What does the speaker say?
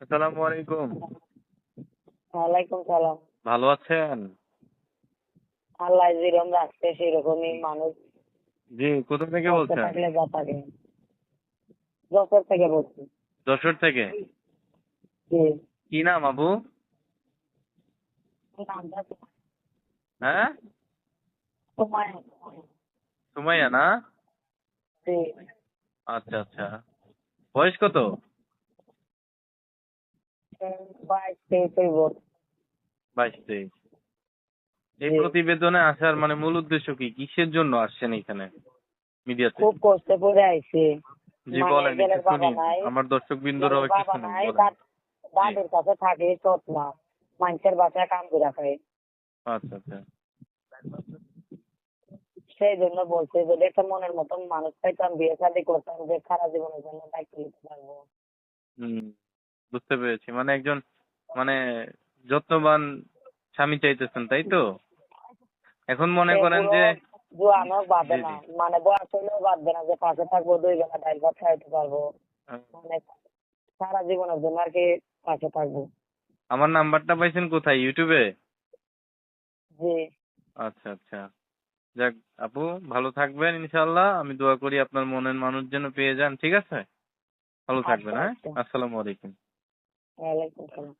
আসসালামু আলাইকুম। ওয়ালাইকুম সালাম। ভালো আছেন? আল্লাহ যেরকম রাখছে সেরকমই মানুষ জি, কোথা থেকে কষ্ট বলছেন? থাকলে যা থাকে। যশোর থেকে বলছি। যশোর থেকে। জি। কি নাম আপু? হ্যাঁ? তোমার সুমাইয়া না? জি। আচ্ছা আচ্ছা। বয়স কত? 22-23 হইব। 22-23। এই জি। প্রতিবেদনে আসার মানে মূল উদ্দেশ্য কি? কিসের জন্য আসছেন এখানে মিডিয়াতে? খুব কষ্ট করে আইছি। জি মানে বলেন, একটু ছেলের শুনি। বাবা নাই, আমার দর্শক বিন্দুরাও ছেলের একটু বাবা শুনুক, নাই, বলেন। জি। দাদির কাছে থাকে চট না, মানুষের বাসায় কাম করে খায়। আচ্ছা আচ্ছা। সেই জন্য বলছে যদি একটা মনের মতন মানুষ পাইতাম, বিয়ে শাদী করতাম, যে সারা জীবনের জন্য দায়িত্ব নিতে পারবো। হুম, বুঝতে পেরেছি। মানে একজন মানে যত্নবান স্বামী চাইতেছেন, তাই তো? এখন মনে সে করেন বুড়ো যে জোয়ানও বাদে জি না, জি। মানে বয়স হলেও বাদবে না যে পাশে থাকবো, 2 বেলা ডাইল ভাত খাইতে পারবো, মানে সারা জীবনের জন্য আর কি পাশে থাকবো। আমার নাম্বারটা পাইছেন কোথায়? ইউটিউবে? জি। আচ্ছা আচ্ছা। যাক আপু, ভালো থাকবেন ইনশাআল্লাহ। আমি দোয়া করি আপনার মনের মানুষ যেন পেয়ে যান, ঠিক আছে? ভালো থাকবেন, আচ্ছা হ্যাঁ? আচ্ছা। আসসালামু আলাইকুম। ওয়ালাইকুম সালাম।